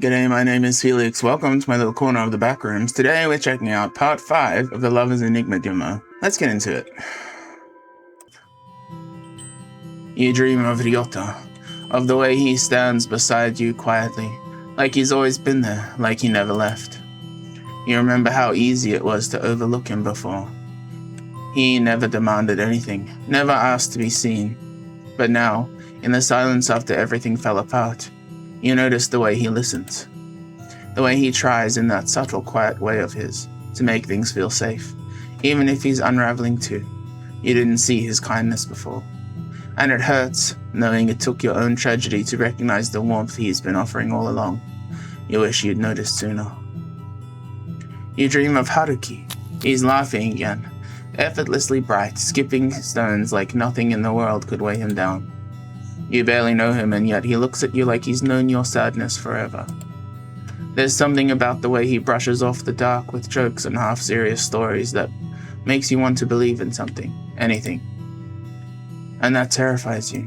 G'day, my name is Felix. Welcome to my little corner of the back rooms. Today we're checking out part 5 of the Lover's Enigma demo. Let's get into it. You dream of Ryota, of the way he stands beside you quietly, like he's always been there, like he never left. You remember how easy it was to overlook him before. He never demanded anything, never asked to be seen. But now, in the silence after everything fell apart, you notice the way he listens. The way he tries in that subtle, quiet way of his to make things feel safe, even if he's unraveling too. You didn't see his kindness before. And it hurts, knowing it took your own tragedy to recognize the warmth he's been offering all along. You wish you'd noticed sooner. You dream of Haruki. He's laughing again, effortlessly bright, skipping stones like nothing in the world could weigh him down. You barely know him, and yet he looks at you like he's known your sadness forever. There's something about the way he brushes off the dark with jokes and half-serious stories that makes you want to believe in something, anything. And that terrifies you.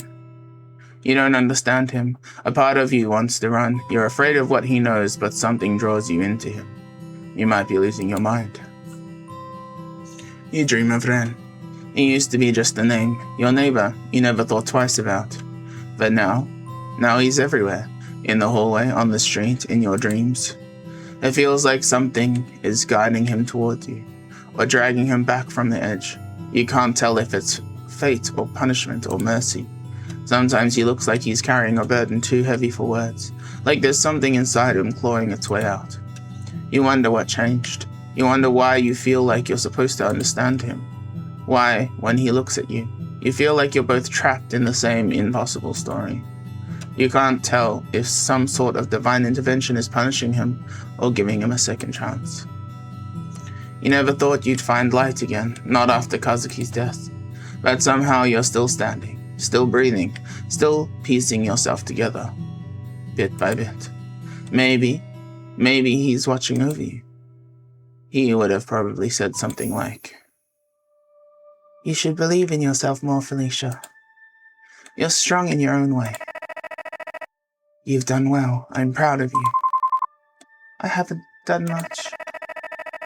You don't understand him. A part of you wants to run. You're afraid of what he knows, but something draws you into him. You might be losing your mind. You dream of Ren. He used to be just a name, your neighbor you never thought twice about. But now he's everywhere. In the hallway, on the street, in your dreams. It feels like something is guiding him towards you, or dragging him back from the edge. You can't tell if it's fate or punishment or mercy. Sometimes he looks like he's carrying a burden too heavy for words, like there's something inside him clawing its way out. You wonder what changed. You wonder why you feel like you're supposed to understand him. Why, when he looks at you, you feel like you're both trapped in the same impossible story. You can't tell if some sort of divine intervention is punishing him or giving him a second chance. You never thought you'd find light again, not after Kazuki's death. But somehow you're still standing, still breathing, still piecing yourself together, bit by bit. Maybe he's watching over you. He would have probably said something like, "You should believe in yourself more, Felicia. You're strong in your own way. You've done well. I'm proud of you. I haven't done much,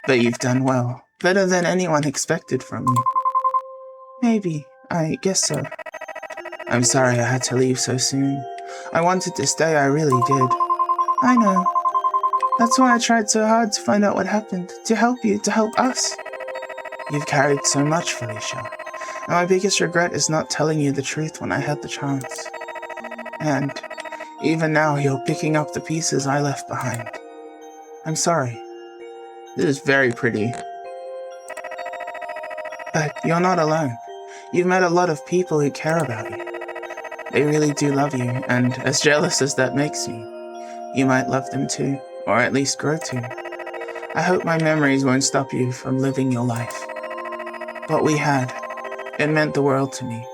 but you've done well. Better than anyone expected from you. Maybe, I guess so. I'm sorry I had to leave so soon. I wanted to stay, I really did. I know. That's why I tried so hard to find out what happened, to help you, to help us. You've carried so much, Felicia, and my biggest regret is not telling you the truth when I had the chance. And even now, you're picking up the pieces I left behind. I'm sorry. This is very pretty. But you're not alone. You've met a lot of people who care about you. They really do love you, and as jealous as that makes you, you might love them too, or at least grow to. I hope my memories won't stop you from living your life. What we had, it meant the world to me,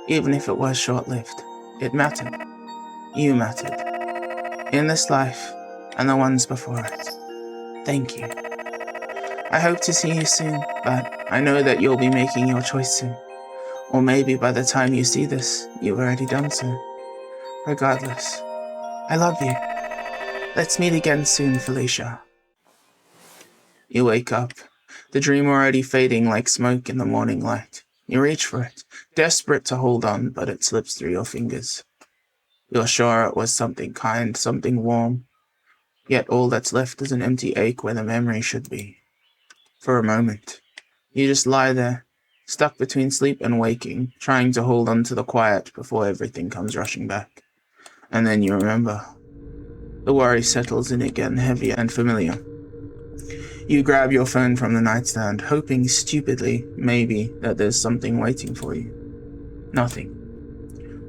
even if it was short-lived. It mattered. You mattered. In this life, and the ones before it. Thank you. I hope to see you soon, but I know that you'll be making your choice soon. Or maybe by the time you see this, you've already done so. Regardless, I love you. Let's meet again soon, Felicia. You wake up, the dream already fading like smoke in the morning light. You reach for it, desperate to hold on, but it slips through your fingers. You're sure it was something kind, something warm. Yet all that's left is an empty ache where the memory should be. For a moment, you just lie there, stuck between sleep and waking, trying to hold on to the quiet before everything comes rushing back. And then you remember. The worry settles in again, heavier and familiar. You grab your phone from the nightstand, hoping stupidly, maybe, that there's something waiting for you. Nothing.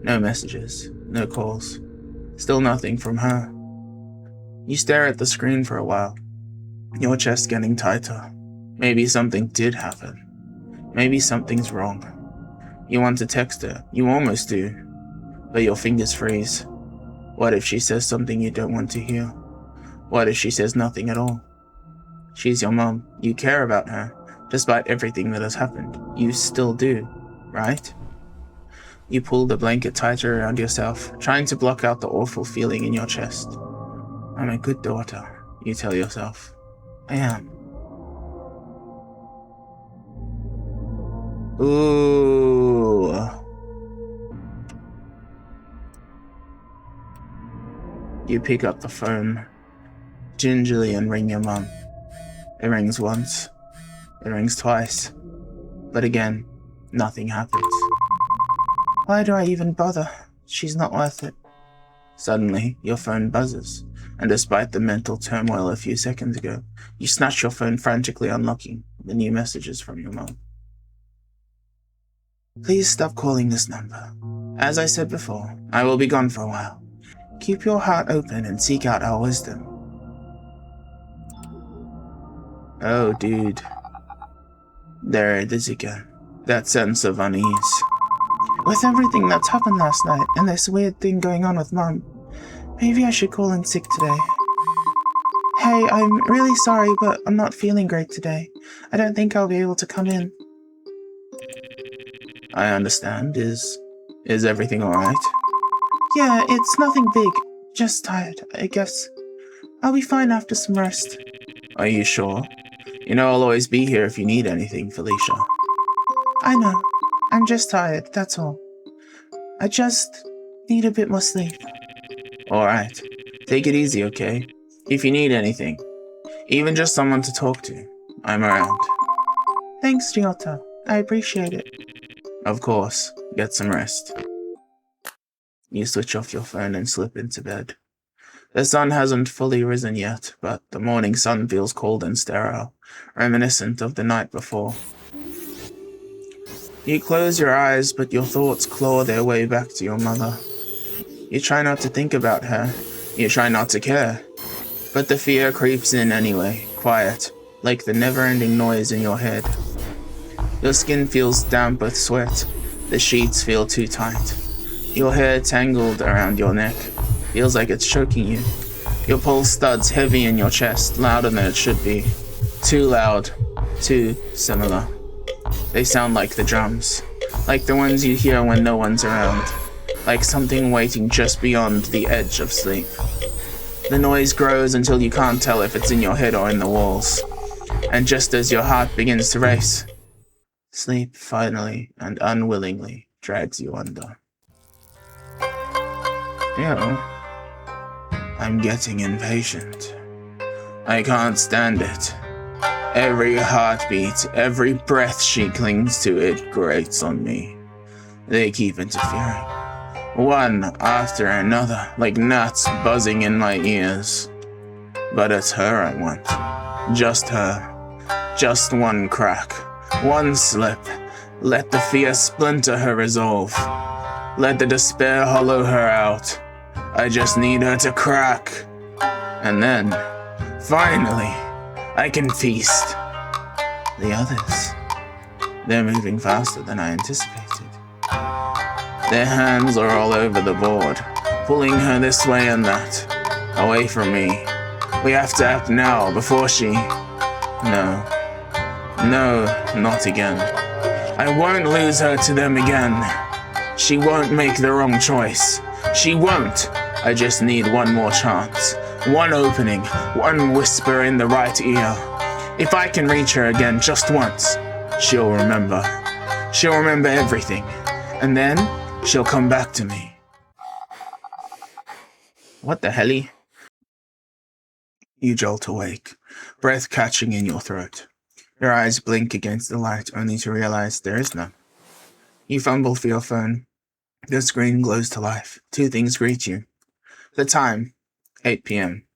No messages, no calls. Still nothing from her. You stare at the screen for a while, your chest getting tighter. Maybe something did happen. Maybe something's wrong. You want to text her, you almost do, but your fingers freeze. What if she says something you don't want to hear? What if she says nothing at all? She's your mom. You care about her, despite everything that has happened. You still do, right? You pull the blanket tighter around yourself, trying to block out the awful feeling in your chest. I'm a good daughter, you tell yourself. I am. Ooh. You pick up the phone gingerly and ring your mum. It rings once. It rings twice. But again, nothing happens. Why do I even bother? She's not worth it. Suddenly, your phone buzzes, and despite the mental turmoil a few seconds ago, you snatch your phone, frantically unlocking the new messages from your mum. Please stop calling this number. As I said before, I will be gone for a while. Keep your heart open and seek out our wisdom. Oh, dude. There it is again. That sense of unease. With everything that's happened last night, and this weird thing going on with Mum, maybe I should call in sick today. Hey, I'm really sorry, but I'm not feeling great today. I don't think I'll be able to come in. I understand. Is everything alright? Yeah, it's nothing big. Just tired, I guess. I'll be fine after some rest. Are you sure? You know I'll always be here if you need anything, Felicia. I know. I'm just tired, that's all. I just need a bit more sleep. Alright. Take it easy, okay? If you need anything, even just someone to talk to, I'm around. Thanks, Giotto. I appreciate it. Of course. Get some rest. You switch off your phone and slip into bed. The sun hasn't fully risen yet, but the morning sun feels cold and sterile, reminiscent of the night before. You close your eyes, but your thoughts claw their way back to your mother. You try not to think about her. You try not to care. But the fear creeps in anyway, quiet, like the never-ending noise in your head. Your skin feels damp with sweat. The sheets feel too tight. Your hair tangled around your neck. Feels like it's choking you. Your pulse studs heavy in your chest, louder than it should be. Too loud. Too similar. They sound like the drums. Like the ones you hear when no one's around. Like something waiting just beyond the edge of sleep. The noise grows until you can't tell if it's in your head or in the walls. And just as your heart begins to race, sleep finally and unwillingly drags you under. I'm getting impatient. I can't stand it. Every heartbeat, every breath she clings to, it grates on me. They keep interfering. One after another, like gnats buzzing in my ears. But it's her I want. Just her. Just one crack. One slip. Let the fear splinter her resolve. Let the despair hollow her out. I just need her to crack. And then, finally, I can feast. The others, they're moving faster than I anticipated. Their hands are all over the board, pulling her this way and that, away from me. We have to act now, before she... No, not again. I won't lose her to them again. She won't make the wrong choice. She won't. I just need one more chance. One opening, one whisper in the right ear. If I can reach her again just once, she'll remember. She'll remember everything. And then, she'll come back to me. What the helly? You jolt awake, breath catching in your throat. Your eyes blink against the light, only to realize there is none. You fumble for your phone. The screen glows to life. Two things greet you. The time, 8 p.m.,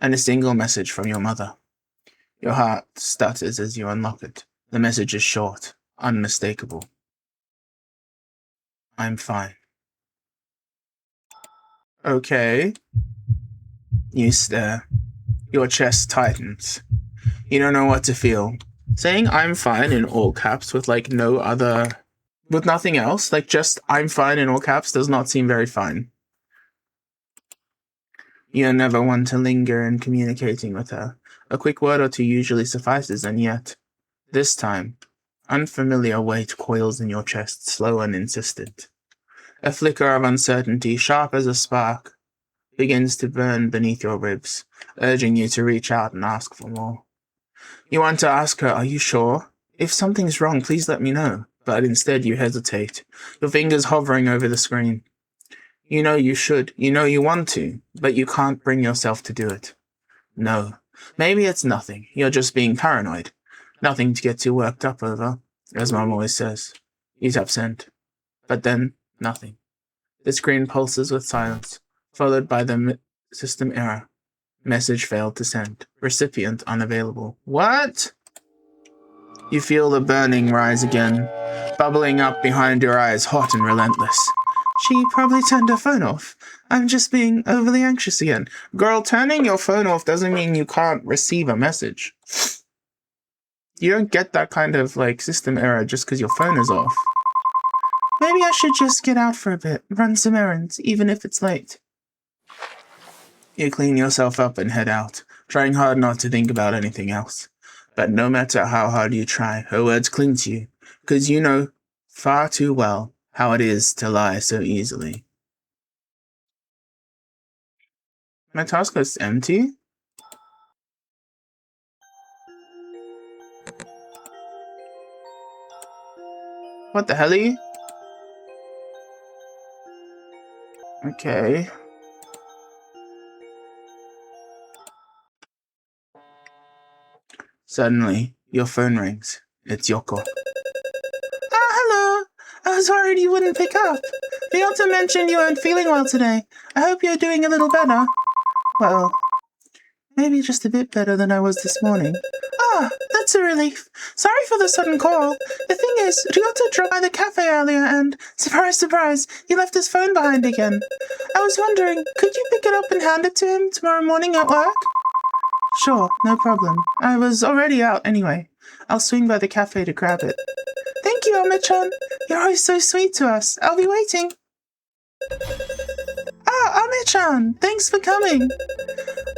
and a single message from your mother. Your heart stutters as you unlock it. The message is short, unmistakable. I'm fine. Okay. You stare. Your chest tightens. You don't know what to feel. Saying I'm fine in all caps with with nothing else, like just I'm fine in all caps does not seem very fine. You're never one to linger in communicating with her. A quick word or two usually suffices, and yet, this time, unfamiliar weight coils in your chest, slow and insistent. A flicker of uncertainty, sharp as a spark. begins to burn beneath your ribs, urging you to reach out and ask for more. You want to ask her, "Are you sure? If something's wrong, please let me know." But instead you hesitate, your fingers hovering over the screen. You know you should, you know you want to, but you can't bring yourself to do it. No, maybe it's nothing. You're just being paranoid. Nothing to get too worked up over, as Mom always says. You tap send. But then, nothing. The screen pulses with silence, followed by the system error. Message failed to send. Recipient unavailable. What? You feel the burning rise again, bubbling up behind your eyes, hot and relentless. She probably turned her phone off. I'm just being overly anxious again. Girl, turning your phone off doesn't mean you can't receive a message. You don't get that kind of, system error just because your phone is off. Maybe I should just get out for a bit, run some errands, even if it's late. You clean yourself up and head out, trying hard not to think about anything else. But no matter how hard you try, her words cling to you, because you know far too well how it is to lie so easily. My task list empty? What the helly? Okay. Suddenly, your phone rings. It's Yoko. Ah, hello! I was worried you wouldn't pick up. Ryota mentioned you weren't feeling well today. I hope you're doing a little better. Well, maybe just a bit better than I was this morning. Ah, that's a relief. Sorry for the sudden call. The thing is, Ryota dropped by the cafe earlier and, surprise, surprise, he left his phone behind again. I was wondering, could you pick it up and hand it to him tomorrow morning at work? Sure, no problem. I was already out anyway. I'll swing by the cafe to grab it. Thank you, Ome-chan. You're always so sweet to us. I'll be waiting. Ah, Ome-chan, thanks for coming.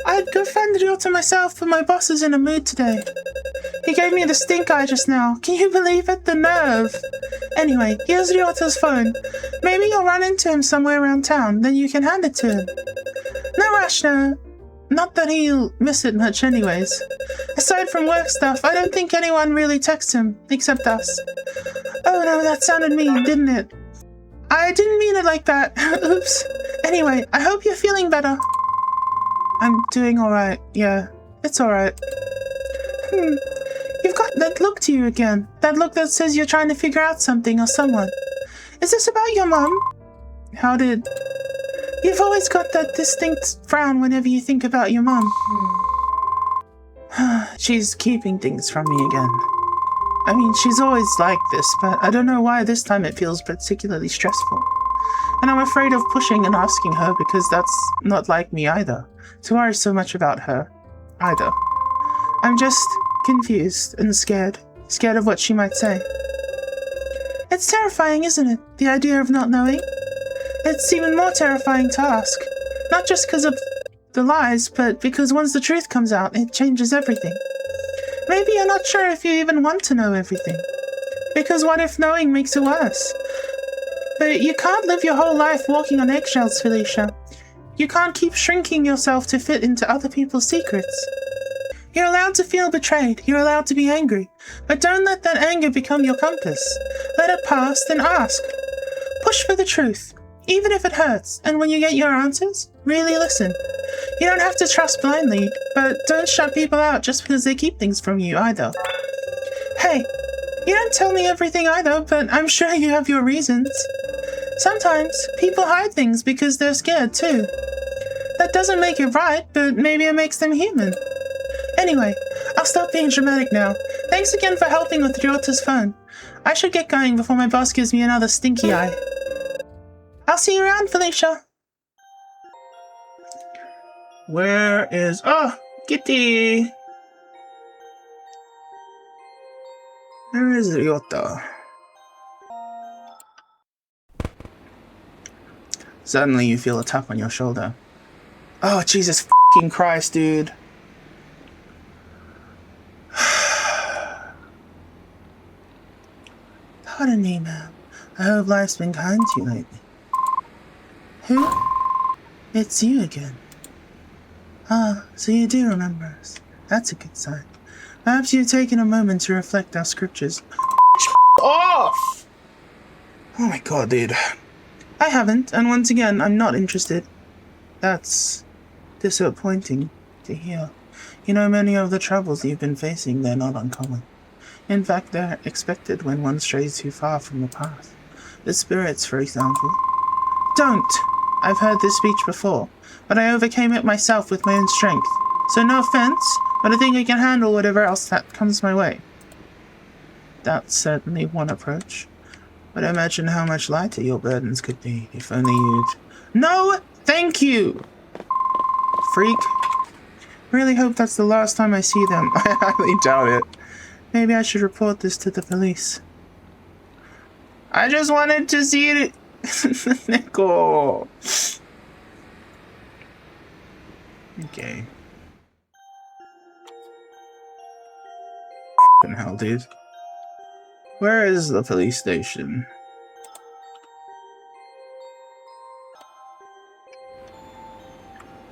I'd go find Ryota myself, but my boss is in a mood today. He gave me the stink eye just now. Can you believe it? The nerve. Anyway, here's Ryota's phone. Maybe you'll run into him somewhere around town, then you can hand it to him. No rush, no. Not that he'll miss it much anyways. Aside from work stuff, I don't think anyone really texts him, except us. Oh no, that sounded mean, didn't it? I didn't mean it like that. Oops. Anyway, I hope you're feeling better. I'm doing alright, yeah. It's alright. You've got that look to you again. That look that says you're trying to figure out something or someone. Is this about your mom? How did... You've always got that distinct frown whenever you think about your mom. She's keeping things from me again. I mean, she's always like this, but I don't know why this time it feels particularly stressful. And I'm afraid of pushing and asking her because that's not like me either, to worry so much about her, either. I'm just confused and scared of what she might say. It's terrifying, isn't it, the idea of not knowing? It's even more terrifying to ask, not just because of the lies, but because once the truth comes out, it changes everything. Maybe you're not sure if you even want to know everything. Because what if knowing makes it worse? But you can't live your whole life walking on eggshells, Felicia. You can't keep shrinking yourself to fit into other people's secrets. You're allowed to feel betrayed, you're allowed to be angry, but don't let that anger become your compass. Let it pass, then ask. Push for the truth, even if it hurts, and when you get your answers, really listen. You don't have to trust blindly, but don't shut people out just because they keep things from you either. Hey, you don't tell me everything either, but I'm sure you have your reasons. Sometimes people hide things because they're scared too. That doesn't make it right, but maybe it makes them human. Anyway, I'll stop being dramatic now. Thanks again for helping with Ryota's phone. I should get going before my boss gives me another stinky eye. I'll see you around, Felicia. Where is... Oh, Kitty! Where is Ryota? Suddenly you feel a tap on your shoulder. Oh, Jesus fucking Christ, dude. Pardon me, ma'am. I hope life's been kind to you lately. Who? It's you again. Ah, so you do remember us. That's a good sign. Perhaps you've taken a moment to reflect our scriptures. Off! Oh my god, dude. I haven't, and once again, I'm not interested. That's disappointing to hear. You know, many of the troubles you've been facing, they're not uncommon. In fact, they're expected when one strays too far from the path. The spirits, for example. Don't! I've heard this speech before, but I overcame it myself with my own strength. So no offense, but I think I can handle whatever else that comes my way. That's certainly one approach. But imagine how much lighter your burdens could be if only you'd... No, thank you! Freak. Really hope that's the last time I see them. I highly doubt it. Maybe I should report this to the police. I just wanted to see it. Nickel. Okay. F***ing hell, dude. Where is the police station?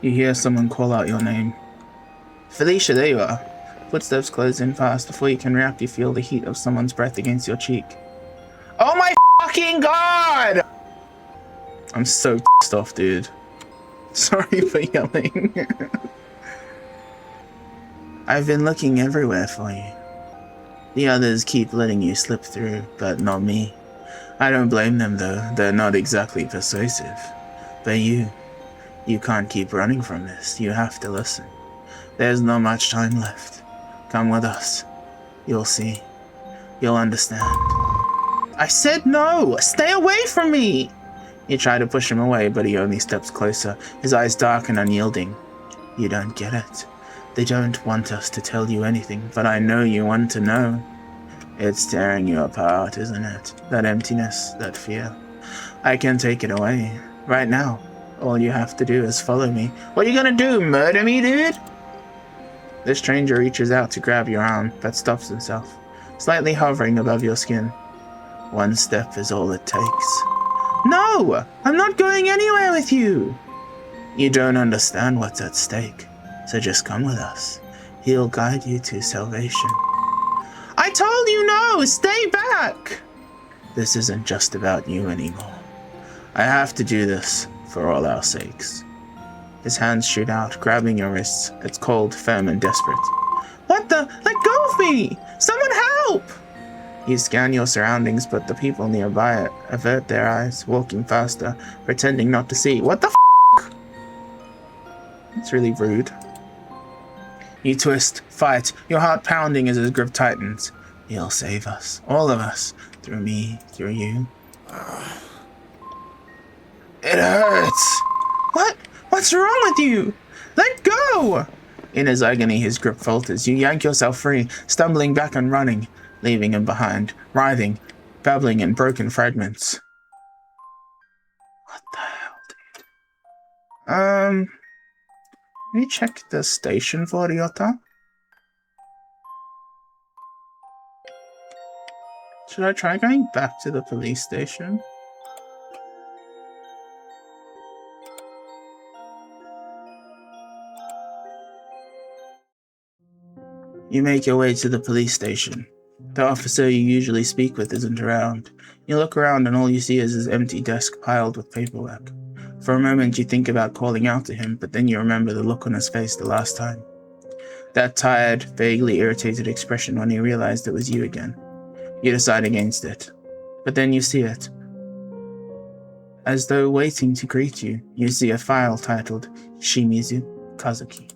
You hear someone call out your name. Felicia, there you are. Footsteps close in fast. Before you can react, you feel the heat of someone's breath against your cheek. Oh my fucking god! I'm so pissed off, dude. Sorry for yelling. I've been looking everywhere for you. The others keep letting you slip through, but not me. I don't blame them though, they're not exactly persuasive. But you can't keep running from this, you have to listen. There's not much time left. Come with us. You'll see. You'll understand. I said no! Stay away from me! You try to push him away, but he only steps closer, his eyes dark and unyielding. You don't get it. They don't want us to tell you anything, but I know you want to know. It's tearing you apart, isn't it? That emptiness, that fear. I can take it away. Right now. All you have to do is follow me. What are you gonna do, murder me, dude? The stranger reaches out to grab your arm, but stops himself, slightly hovering above your skin. One step is all it takes. No! I'm not going anywhere with you! You don't understand what's at stake, so just come with us. He'll guide you to salvation. I told you no! Stay back! This isn't just about you anymore. I have to do this for all our sakes. His hands shoot out, grabbing your wrists. It's cold, firm, and desperate. What the? Let go of me! Someone help! You scan your surroundings, but the people nearby avert their eyes, walking faster, pretending not to see. What the f***? It's really rude. You twist, fight, your heart pounding as his grip tightens. He'll save us, all of us, through me, through you. It hurts! What? What's wrong with you? Let go! In his agony, his grip falters. You yank yourself free, stumbling back and running, leaving him behind, writhing, babbling in broken fragments. What the hell, dude? Let me check the station for Ryota. Should I try going back to the police station? You make your way to the police station. The officer you usually speak with isn't around. You look around and all you see is his empty desk piled with paperwork. For a moment you think about calling out to him, but then you remember the look on his face the last time. That tired, vaguely irritated expression when he realized it was you again. You decide against it. But then you see it. As though waiting to greet you, you see a file titled Shimizu Kazuki.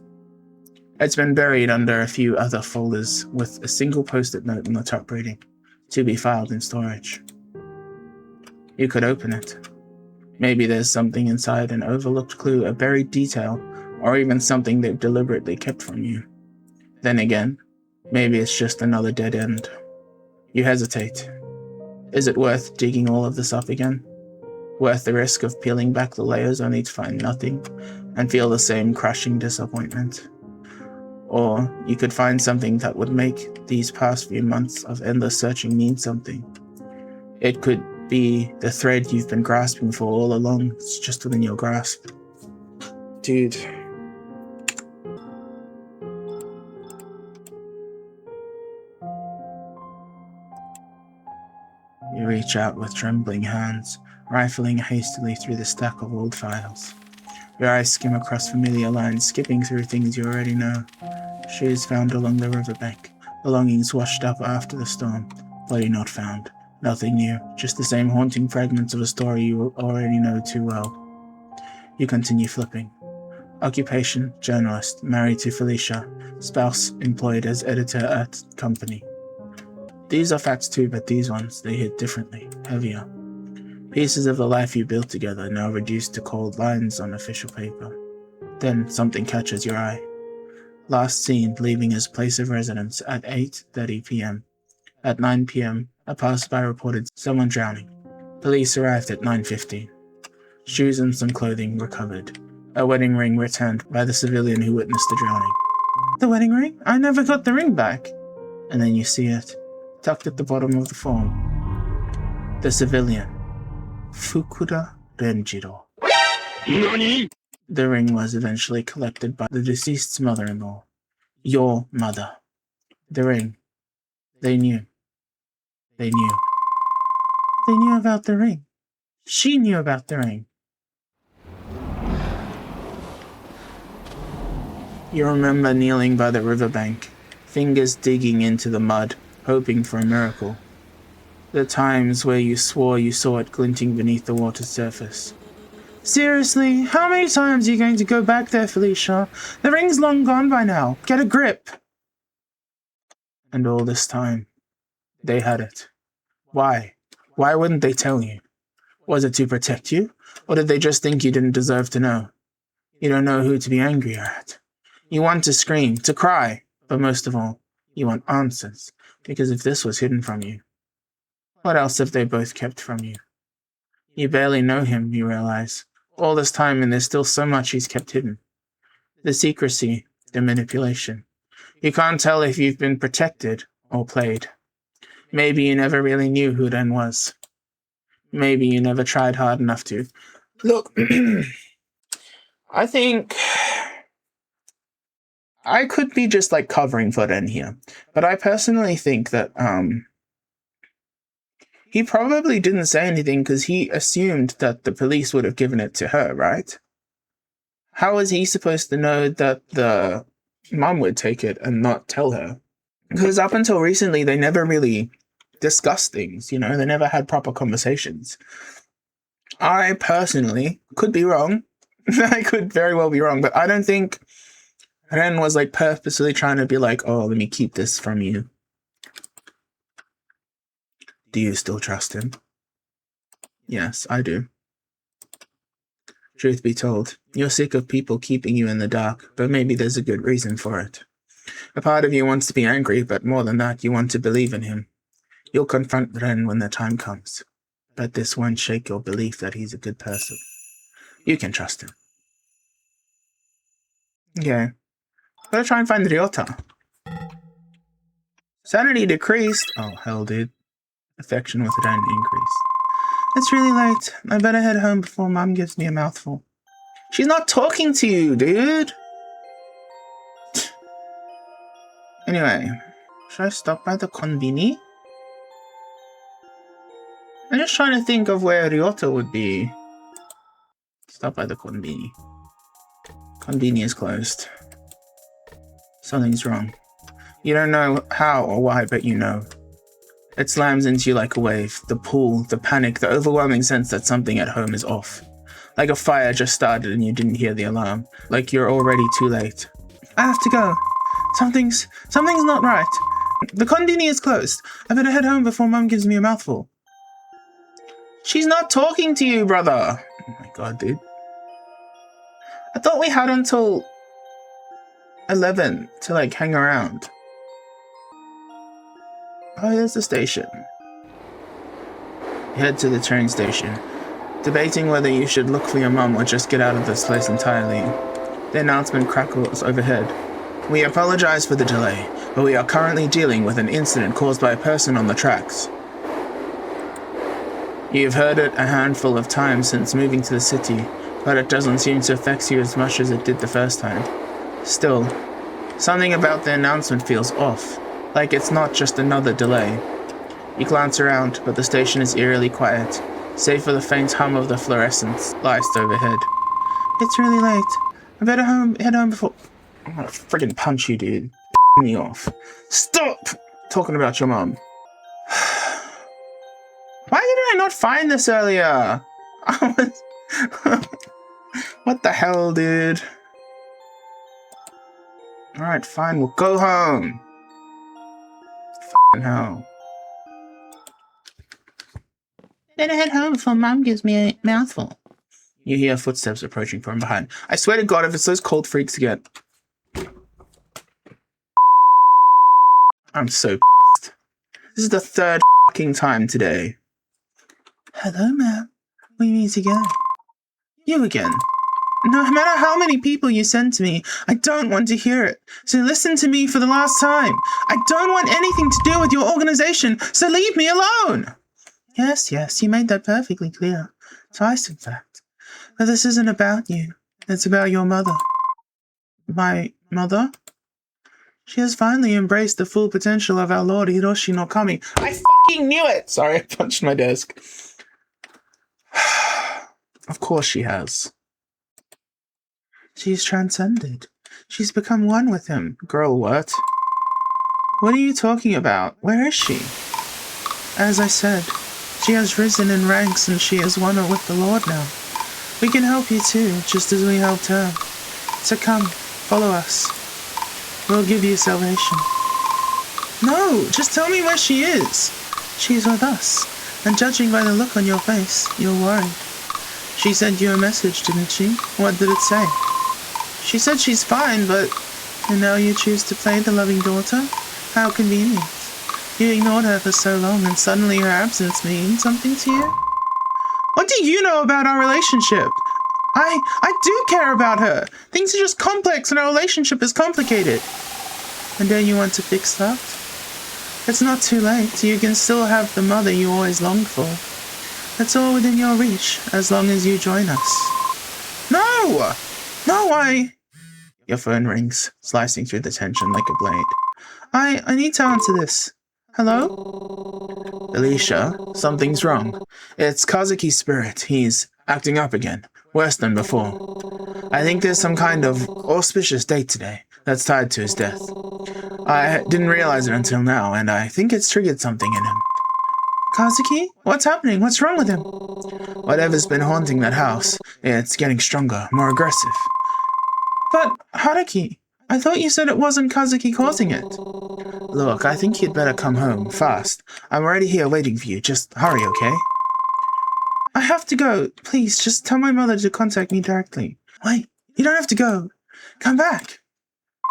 It's been buried under a few other folders with a single post-it note on the top reading, "To be filed in storage." You could open it. Maybe there's something inside, an overlooked clue, a buried detail, or even something they've deliberately kept from you. Then again, maybe it's just another dead end. You hesitate. Is it worth digging all of this up again? Worth the risk of peeling back the layers only to find nothing and feel the same crushing disappointment? Or you could find something that would make these past few months of endless searching mean something. It could be the thread you've been grasping for all along. It's just within your grasp. Dude. You reach out with trembling hands, rifling hastily through the stack of old files. Your eyes skim across familiar lines, skipping through things you already know. Shoes found along the riverbank, belongings washed up after the storm, body not found. Nothing new, just the same haunting fragments of a story you already know too well. You continue flipping. Occupation, journalist, married to Felicia. Spouse, employed as editor at company. These are facts too, but these ones, they hit differently, heavier. Pieces of the life you built together, now reduced to cold lines on official paper. Then something catches your eye. Last seen leaving his place of residence at 8:30 p.m. At 9 p.m., a passerby reported someone drowning. Police arrived at 9:15. Shoes and some clothing recovered. A wedding ring returned by the civilian who witnessed the drowning. The wedding ring? I never got the ring back. And then you see it, tucked at the bottom of the form. The civilian. Fukuda Renjiro. NANI?! The ring was eventually collected by the deceased's mother-in-law. Your mother. The ring. They knew. They knew. They knew about the ring. She knew about the ring. You remember kneeling by the riverbank, fingers digging into the mud, hoping for a miracle. The times where you swore you saw it glinting beneath the water's surface. Seriously, how many times are you going to go back there, Felicia? The ring's long gone by now. Get a grip. And all this time, they had it. Why? Why wouldn't they tell you? Was it to protect you? Or did they just think you didn't deserve to know? You don't know who to be angrier at. You want to scream, to cry, but most of all, you want answers, because if this was hidden from you, what else have they both kept from you? You barely know him, you realize. All this time, and there's still so much he's kept hidden. The secrecy, the manipulation. You can't tell if you've been protected or played. Maybe you never really knew who Ren was. Maybe you never tried hard enough to. Look, I think I could be just like covering for Ren here, but I personally think that he probably didn't say anything because he assumed that the police would have given it to her, right? How was he supposed to know that the mom would take it and not tell her? Because up until recently, they never really discussed things, you know? They never had proper conversations. I personally could be wrong. I could very well be wrong, but I don't think Ren was like purposely trying to be like, oh, let me keep this from you. Do you still trust him? Yes, I do. Truth be told, you're sick of people keeping you in the dark, but maybe there's a good reason for it. A part of you wants to be angry, but more than that, you want to believe in him. You'll confront Ren when the time comes, but this won't shake your belief that he's a good person. You can trust him. Okay. Gotta try and find Ryota. Sanity decreased. Oh, hell, dude. Affection with Ren increased. It's really late. I better head home before Mom gives me a mouthful. She's not talking to you, dude! Anyway, should I stop by the konbini? I'm just trying to think of where Ryota would be. Stop by the konbini. Konbini is closed. Something's wrong. You don't know how or why, but you know. It slams into you like a wave. The pull, the panic, the overwhelming sense that something at home is off. Like a fire just started and you didn't hear the alarm. Like you're already too late. I have to go. Something's not right. The konbini is closed. I better head home before Mom gives me a mouthful. She's not talking to you, brother. Oh my god, dude. I thought we had until 11 to like hang around. Oh, there's the station. Head to the train station, debating whether you should look for your mum or just get out of this place entirely. The announcement crackles overhead. We apologize for the delay, but we are currently dealing with an incident caused by a person on the tracks. You've heard it a handful of times since moving to the city, but it doesn't seem to affect you as much as it did the first time. Still, something about the announcement feels off, like it's not just another delay. You glance around, but the station is eerily quiet, save for the faint hum of the fluorescent lights overhead. It's really late. I better head home before... I'm gonna friggin' punch you, dude. Me off. Stop talking about your mom. Why did I not find this earlier? What the hell, dude? Alright, fine, we'll go home. F***ing hell. Better head home before Mum gives me a mouthful. You hear footsteps approaching from behind. I swear to God, if it's those cold freaks again. I'm so pissed. This is the third fucking time today. Hello, ma'am. We meet again. You again. No matter how many people you send to me, I don't want to hear it. So listen to me for the last time. I don't want anything to do with your organization, so leave me alone. Yes, you made that perfectly clear. Twice, in fact. But this isn't about you. It's about your mother. My mother? She has finally embraced the full potential of our Lord Hiroshi no Kami. I fucking knew it! Sorry, I punched my desk. Of course she has. She's transcended. She's become one with him. Girl, what? What are you talking about? Where is she? As I said, she has risen in ranks and she is one with the Lord now. We can help you too, just as we helped her. So come, follow us. We'll give you salvation. No, just tell me where she is. She's with us, and judging by the look on your face, you're worried. She sent you a message, didn't she? What did it say? She said she's fine, but... And now you choose to play the loving daughter? How convenient. You ignored her for so long, and suddenly her absence means something to you? What do you know about our relationship? I do care about her. Things are just complex and our relationship is complicated. And don't you want to fix that? It's not too late. You can still have the mother you always longed for. It's all within your reach, as long as you join us. No! Your phone rings, slicing through the tension like a blade. I need to answer this. Hello? Alicia, something's wrong. It's Kazuki's spirit. He's acting up again. Worse than before. I think there's some kind of auspicious date today that's tied to his death. I didn't realize it until now, and I think it's triggered something in him. Kazuki? What's happening? What's wrong with him? Whatever's been haunting that house, it's getting stronger, more aggressive. But, Haruki, I thought you said it wasn't Kazuki causing it. Look, I think you'd better come home, fast. I'm already here waiting for you. Just hurry, okay? I have to go. Please, just tell my mother to contact me directly. Wait, you don't have to go. Come back.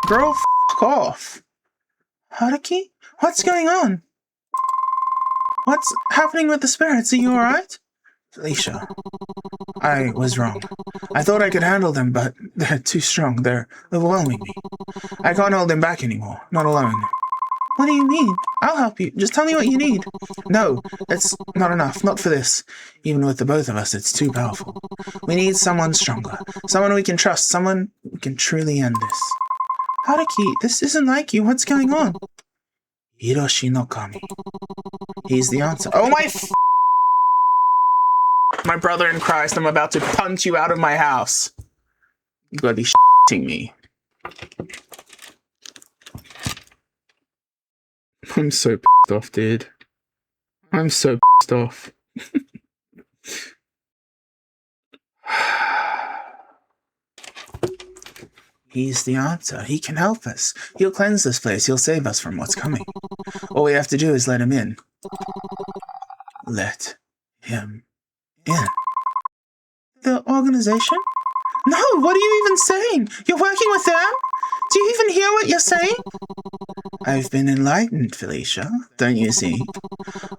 Girl, f*** off. Haruki? What's going on? What's happening with the spirits? Are you alright? Alicia, I was wrong. I thought I could handle them, but they're too strong. They're overwhelming me. I can't hold them back anymore. Not alone. What do you mean? I'll help you. Just tell me what you need. No, it's not enough. Not for this. Even with the both of us, it's too powerful. We need someone stronger. Someone we can trust. Someone who can truly end this. Haruki, this isn't like you. What's going on? Hiroshi no Kami. He's the answer. Oh my brother in Christ, I'm about to punch you out of my house. You gotta be shitting me. I'm so pissed off, dude. I'm so pissed off. He's the answer. He can help us. He'll cleanse this place. He'll save us from what's coming. All we have to do is let him in. Let him in. The organization? No, what are you even saying? You're working with them? Do you even hear what you're saying? I've been enlightened, Felicia. Don't you see?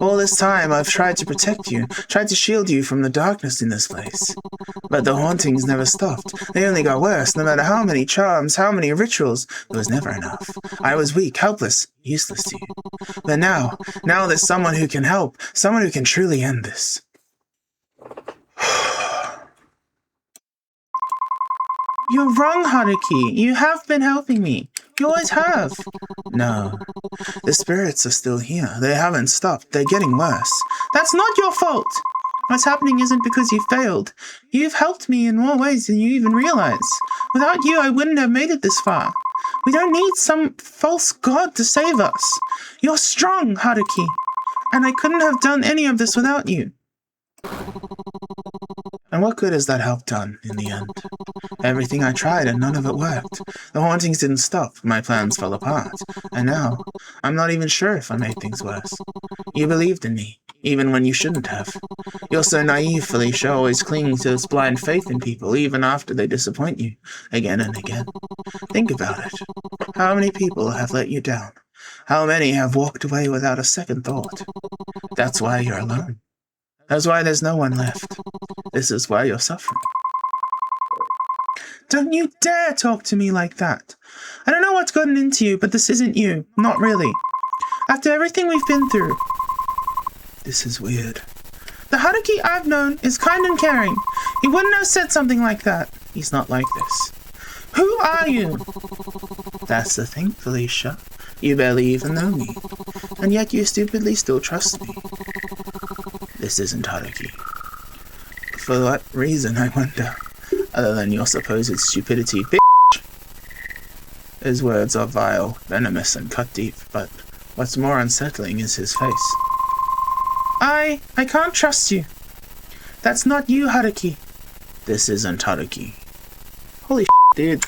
All this time, I've tried to protect you, tried to shield you from the darkness in this place. But the hauntings never stopped. They only got worse, no matter how many charms, how many rituals. It was never enough. I was weak, helpless, useless to you. But now there's someone who can help, someone who can truly end this. You're wrong, Haruki. You have been helping me. You always have. No. The spirits are still here. They haven't stopped. They're getting worse. That's not your fault. What's happening isn't because you failed. You've helped me in more ways than you even realize. Without you, I wouldn't have made it this far. We don't need some false god to save us. You're strong, Haruki. And I couldn't have done any of this without you. And what good has that help done, in the end? Everything I tried and none of it worked. The hauntings didn't stop, my plans fell apart. And now, I'm not even sure if I made things worse. You believed in me, even when you shouldn't have. You're so naive, Felicia, always clinging to this blind faith in people, even after they disappoint you, again and again. Think about it. How many people have let you down? How many have walked away without a second thought? That's why you're alone. That's why there's no one left. This is why you're suffering. Don't you dare talk to me like that. I don't know what's gotten into you, but this isn't you. Not really. After everything we've been through. This is weird. The Haruki I've known is kind and caring. He wouldn't have said something like that. He's not like this. Who are you? That's the thing, Felicia. You barely even know me. And yet you stupidly still trust me. This isn't Haruki. For what reason, I wonder? Other than your supposed stupidity, bitch. His words are vile, venomous, and cut deep, but what's more unsettling is his face. I can't trust you. That's not you, Haruki. This isn't Haruki. Holy shit, dude.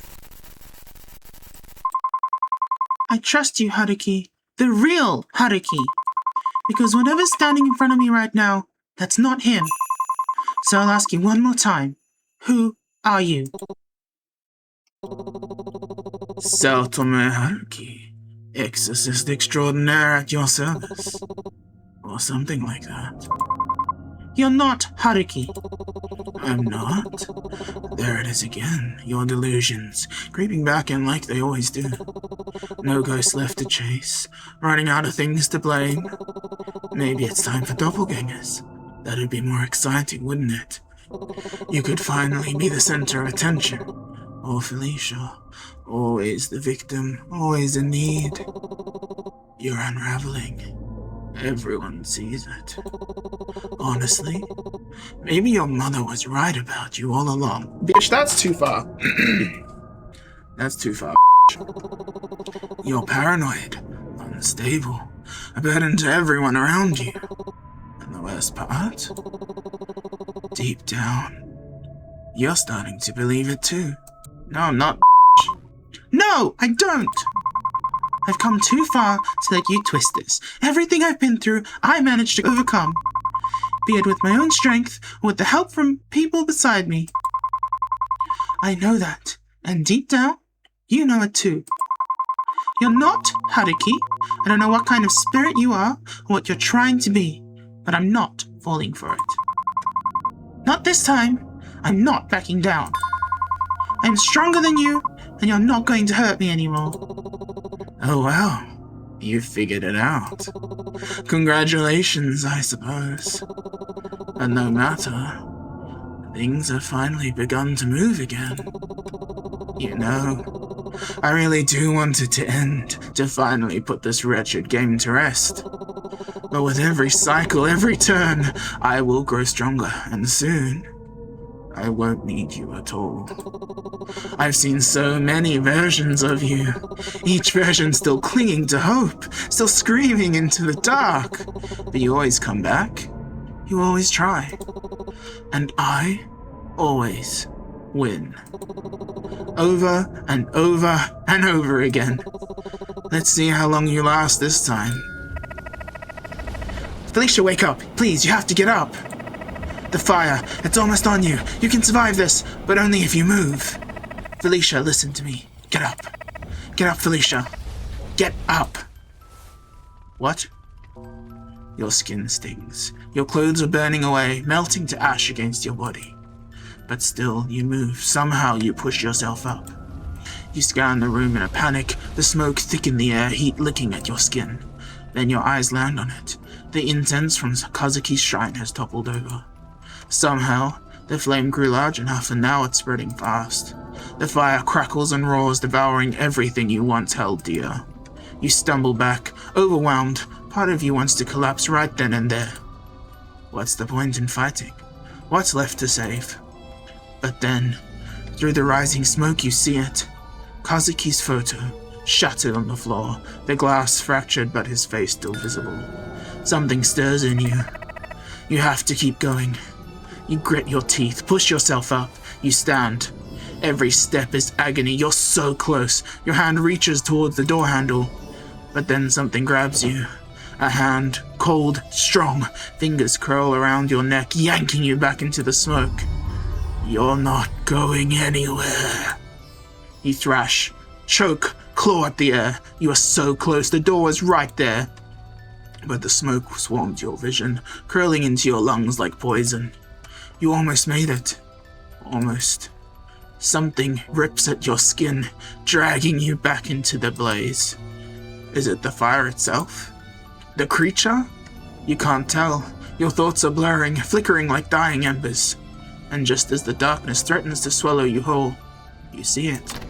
I trust you, Haruki. The real Haruki. Because whatever's standing in front of me right now, that's not him. So I'll ask you one more time. Who are you? Saotome Haruki, exorcist extraordinaire at your service. Or something like that. You're not Haruki. I'm not? There it is again, your delusions, creeping back in like they always do. No ghost left to chase, running out of things to blame. Maybe it's time for doppelgangers. That'd be more exciting, wouldn't it? You could finally be the center of attention. Or Felicia, always the victim, always in need. You're unraveling. Everyone sees it. Honestly, maybe your mother was right about you all along. Bitch, that's too far. That's too far. You're paranoid, unstable, a burden to everyone around you. And the worst part? Deep down, you're starting to believe it too. No, I'm not. No, I don't! I've come too far to let you twist this. Everything I've been through, I managed to overcome. Be it with my own strength, or with the help from people beside me. I know that, and deep down, you know it too. You're not Haruki. I don't know what kind of spirit you are, or what you're trying to be, but I'm not falling for it. Not this time. I'm not backing down. I'm stronger than you, and you're not going to hurt me anymore. Oh wow, you figured it out. Congratulations, I suppose. But no matter, things have finally begun to move again. You know, I really do want it to end, to finally put this wretched game to rest. But with every cycle, every turn, I will grow stronger, and soon, I won't need you at all. I've seen so many versions of you, each version still clinging to hope, still screaming into the dark. But you always come back, you always try. And I always win. Over and over and over again. Let's see how long you last this time. Felicia, wake up! Please, you have to get up! The fire, it's almost on you. You can survive this, but only if you move. Felicia, listen to me. Get up. Get up, Felicia. Get up. What? Your skin stings. Your clothes are burning away, melting to ash against your body. But still, you move. Somehow you push yourself up. You scan the room in a panic, the smoke thick in the air, heat licking at your skin. Then your eyes land on it. The incense from Kazuki's shrine has toppled over. Somehow, The flame grew large enough, and now it's spreading fast. The fire crackles and roars, devouring everything you once held dear. You stumble back, overwhelmed. Part of you wants to collapse right then and there. What's the point in fighting? What's left to save? But then, through the rising smoke, you see it. Kazuki's photo, shattered on the floor, the glass fractured but his face still visible. Something stirs in you. You have to keep going. You grit your teeth, push yourself up. You stand. Every step is agony. You're so close. Your hand reaches towards the door handle. But then something grabs you. A hand, cold, strong. Fingers curl around your neck, yanking you back into the smoke. You're not going anywhere. You thrash, choke, claw at the air. You are so close. The door is right there. But the smoke swarmed your vision, curling into your lungs like poison. You almost made it. Almost. Something rips at your skin, dragging you back into the blaze. Is it the fire itself? The creature? You can't tell. Your thoughts are blurring, flickering like dying embers. And just as the darkness threatens to swallow you whole, you see it.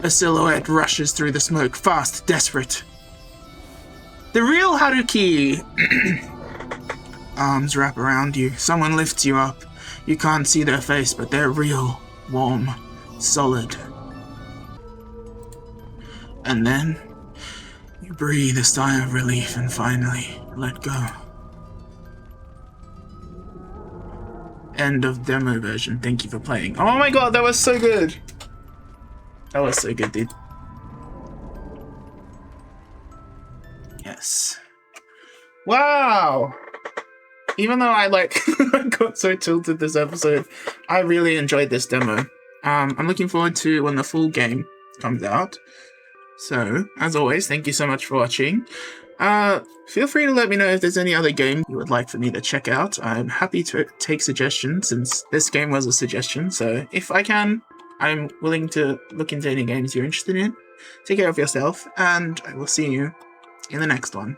A silhouette rushes through the smoke, fast, desperate. The real Haruki! Arms wrap around you. Someone lifts you up. You can't see their face, but they're real, warm, solid. And then, you breathe a sigh of relief and finally let go. End of demo version. Thank you for playing. Oh my god, that was so good! That was so good, dude. Yes. Wow! Even though I got so tilted this episode, I really enjoyed this demo. I'm looking forward to when the full game comes out. So, as always, thank you so much for watching. Feel free to let me know if there's any other game you would like for me to check out. I'm happy to take suggestions since this game was a suggestion. So, if I can, I'm willing to look into any games you're interested in. Take care of yourself, and I will see you in the next one.